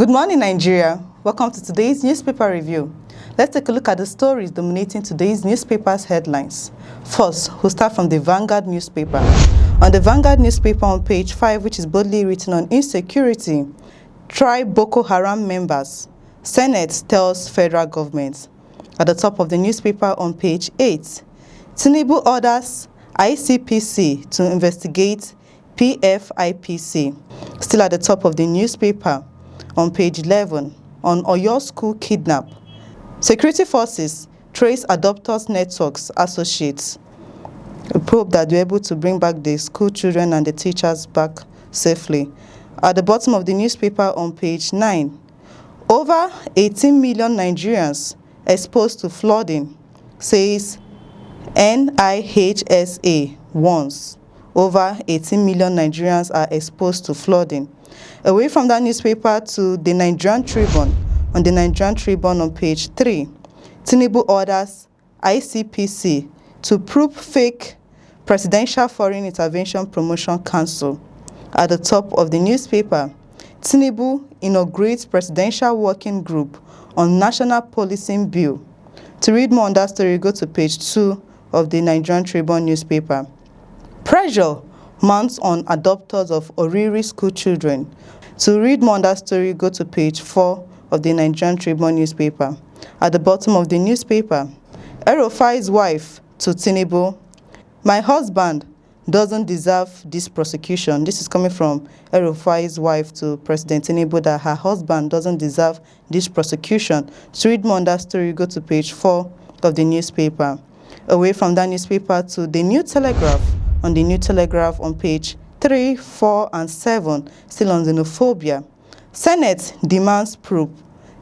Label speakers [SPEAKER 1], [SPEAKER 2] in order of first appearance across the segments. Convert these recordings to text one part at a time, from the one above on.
[SPEAKER 1] Good morning, Nigeria. Welcome to today's newspaper review. Let's take a look at the stories dominating today's newspaper's headlines. First, we'll start from the Vanguard newspaper. On the Vanguard newspaper on page 5, which is boldly written on insecurity, try Boko Haram members. Senate tells federal government. At the top of the newspaper on page 8, Tinubu orders ICPC to investigate PFIPC. Still at the top of the newspaper, on page 11, on Oyo school kidnap. Security forces trace adopters networks associates. We hope that we're able to bring back the school children and the teachers back safely. At the bottom of the newspaper on page 9, over 18 million Nigerians exposed to flooding, says NIHSA warns. Over 18 million Nigerians are exposed to flooding. Away from that newspaper to the Nigerian Tribune. On the Nigerian Tribune on page 3, Tinubu orders ICPC to probe fake Presidential Foreign Intervention Promotion Council. At the top of the newspaper, Tinubu inaugurates Presidential Working Group on National Policing Bill. To read more on that story, go to page 2 of the Nigerian Tribune newspaper. Pressure mounts on adopters of Oriri school children. To read more on that story, go to page 4 of the Nigerian Tribune newspaper. At the bottom of the newspaper, el-rufai's wife to Tinubu, my husband doesn't deserve this prosecution. This is coming from el-rufai's wife to President Tinubu, that her husband doesn't deserve this prosecution. To read more on that story, go to page 4 of the newspaper. Away from that newspaper to the New Telegraph. On the New Telegraph on page 3, 4, and 7, still on xenophobia. Senate demands probe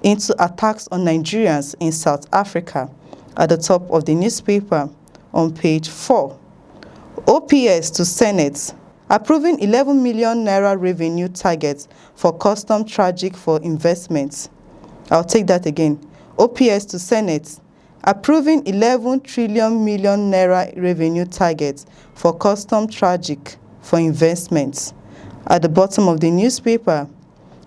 [SPEAKER 1] into attacks on Nigerians in South Africa. At the top of the newspaper on page 4, OPS to Senate, approving 11 million naira revenue targets for custom tragic for investments. I'll take that again. OPS to Senate, approving 11 trillion million naira revenue targets for custom tragic for investments. At the bottom of the newspaper,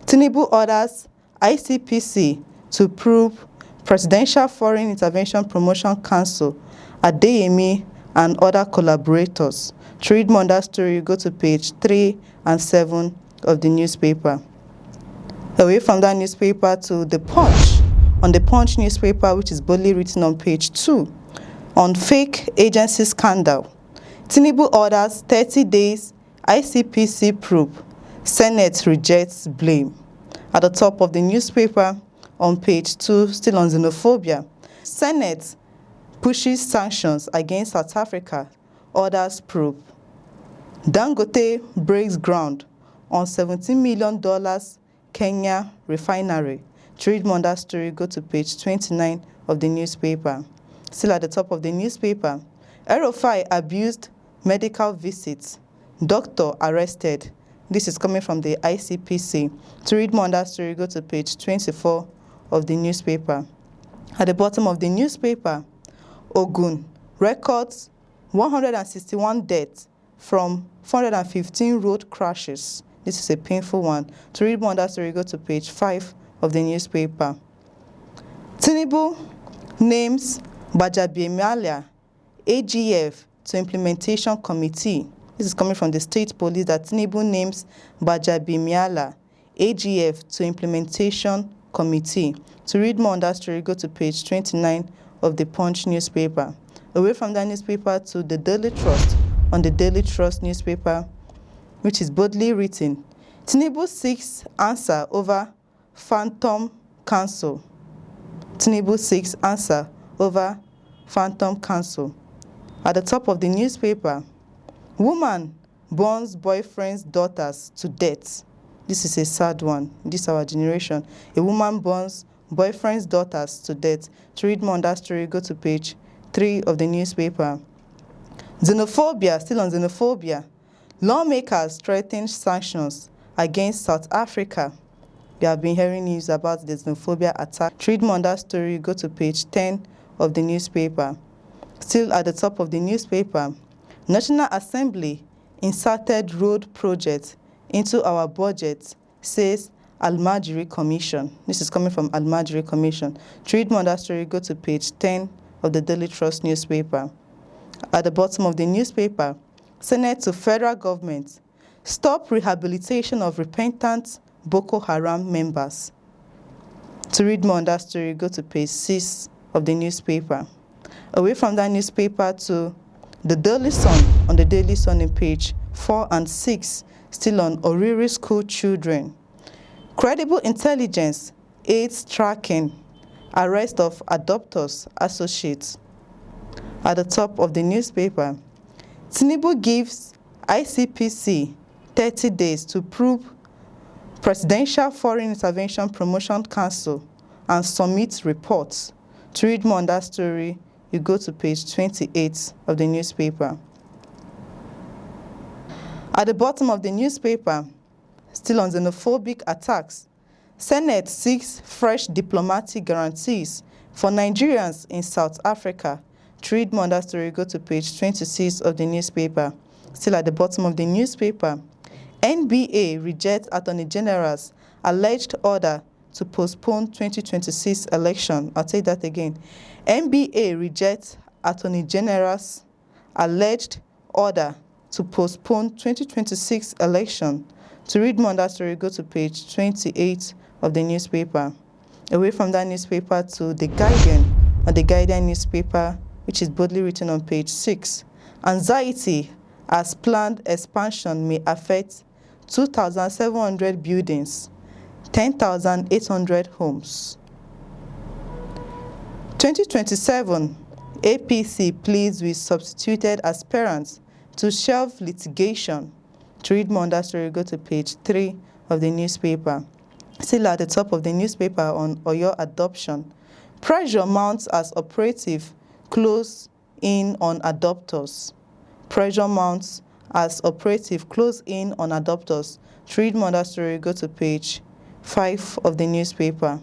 [SPEAKER 1] Tinubu orders ICPC to probe Presidential Foreign Intervention Promotion Council, Adeyemi, and other collaborators. To read more on that story, go to page 3 and 7 of the newspaper. Away from that newspaper to the Punch. On the Punch newspaper, which is boldly written on page 2, on fake agency scandal, Tinubu orders 30 days ICPC probe. Senate rejects blame. At the top of the newspaper, on page 2, still on xenophobia, Senate pushes sanctions against South Africa, orders probe. Dangote breaks ground on $17 million Kenya refinery. To read more on that story, go to page 29 of the newspaper. Still at the top of the newspaper, el-rufai abused medical visits. Doctor arrested. This is coming from the ICPC. To read more on that story, go to page 24 of the newspaper. At the bottom of the newspaper, Ogun records 161 deaths from 415 road crashes. This is a painful one. To read more on that story, go to page 5 of the newspaper. Tinubu names Gbajabiamila AGF to implementation committee. This is coming from the state police, that Tinubu names Gbajabiamila AGF to implementation committee. To read more on that story, go to page 29 of the Punch newspaper. Away from that newspaper to the Daily Trust. On the Daily Trust newspaper, which is boldly written, Tinubu seeks answer over Phantom Council. Tinubu seeks answer over Phantom Council. At the top of the newspaper, woman burns boyfriend's daughters to death. This is a sad one. This is our generation. A woman burns boyfriend's daughters to death. To read more on that story, go to page 3 of the newspaper. Xenophobia, still on xenophobia. Lawmakers threaten sanctions against South Africa. We have been hearing news about the xenophobia attack. To read more on that story, go to page 10 of the newspaper. Still at the top of the newspaper, National Assembly inserted road project into our budget, says Al-Majiri Commission. This is coming from Al-Majiri Commission. To read more on that story, go to page 10 of the Daily Trust newspaper. At the bottom of the newspaper, Senate to federal government, stop rehabilitation of repentant Boko Haram members. To read more on that story, go to page 6 of the newspaper. Away from that newspaper to the Daily Sun, on the Daily Sun in page 4 and 6, still on Oriri school children. Credible intelligence aids tracking arrest of adopters associates. At the top of the newspaper, Tinubu gives ICPC 30 days to prove Presidential Foreign Intervention Promotion Council and submit reports. To read more on that story, you go to page 28 of the newspaper. At the bottom of the newspaper, still on xenophobic attacks, Senate seeks fresh diplomatic guarantees for Nigerians in South Africa. To read more on that story, go to page 26 of the newspaper. Still at the bottom of the newspaper, NBA rejects Attorney General's alleged order to postpone 2026 election. I'll take that again. NBA rejects Attorney General's alleged order to postpone 2026 election. To read more on that story, go to page 28 of the newspaper. Away from that newspaper to The Guardian, or The Guardian newspaper, which is boldly written on page 6. Anxiety as planned expansion may affect 2,700 buildings, 10,800 homes. 2027, APC pleads with substituted aspirants to shelve litigation. To read more on that story, go to page 3 of the newspaper. Still at the top of the newspaper on Oyo adoption. Pressure mounts as operative close in on adopters. Pressure mounts as operative close in on adopters. To read more on that story, go to page 5 of the newspaper.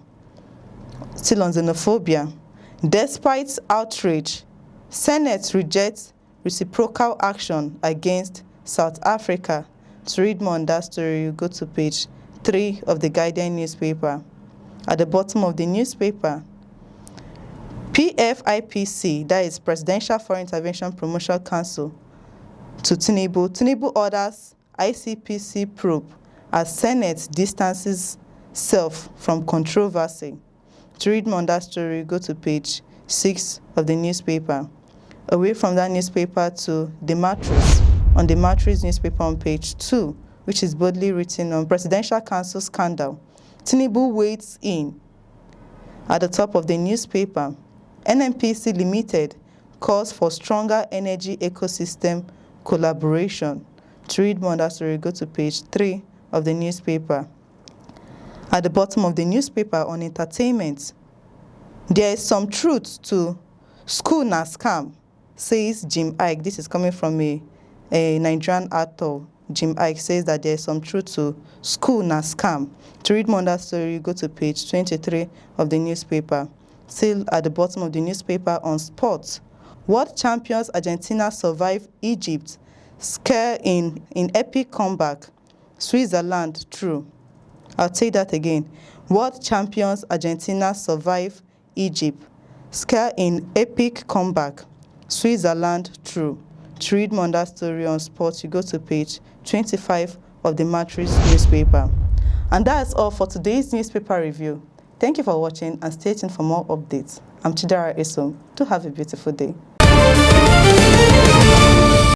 [SPEAKER 1] Still on xenophobia. Despite outrage, Senate rejects reciprocal action against South Africa. To read more on that story, you go to page 3 of the Guardian newspaper. At the bottom of the newspaper, PFIPC, that is Presidential Foreign Intervention Promotion Council, to Tinubu. Tinubu orders ICPC probe as Senate distances self from controversy. To read more on that story, go to page 6 of the newspaper. Away from that newspaper to The Matrix, on The Matrix newspaper on page 2, which is boldly written on Presidential Council scandal. Tinubu waits in. At the top of the newspaper, NNPC Limited calls for stronger energy ecosystem collaboration. To read more on that story, go to page 3 of the newspaper. At the bottom of the newspaper on entertainment, there is some truth to school na scam, says Jim Ike. This is coming from a Nigerian actor. Jim Ike says that there is some truth to school na scam. To read more on that story, go to page 23 of the newspaper. Still at the bottom of the newspaper on sports, world champions Argentina survive Egypt, scare in epic comeback. Switzerland true. I'll take that again. World champions Argentina survive Egypt, scare in epic comeback. Switzerland true. To read more on that story on sports, you go to page 25 of the Matrix newspaper. And that's all for today's newspaper review. Thank you for watching and stay tuned for more updates. I'm Chidera Esom. Do have a beautiful day.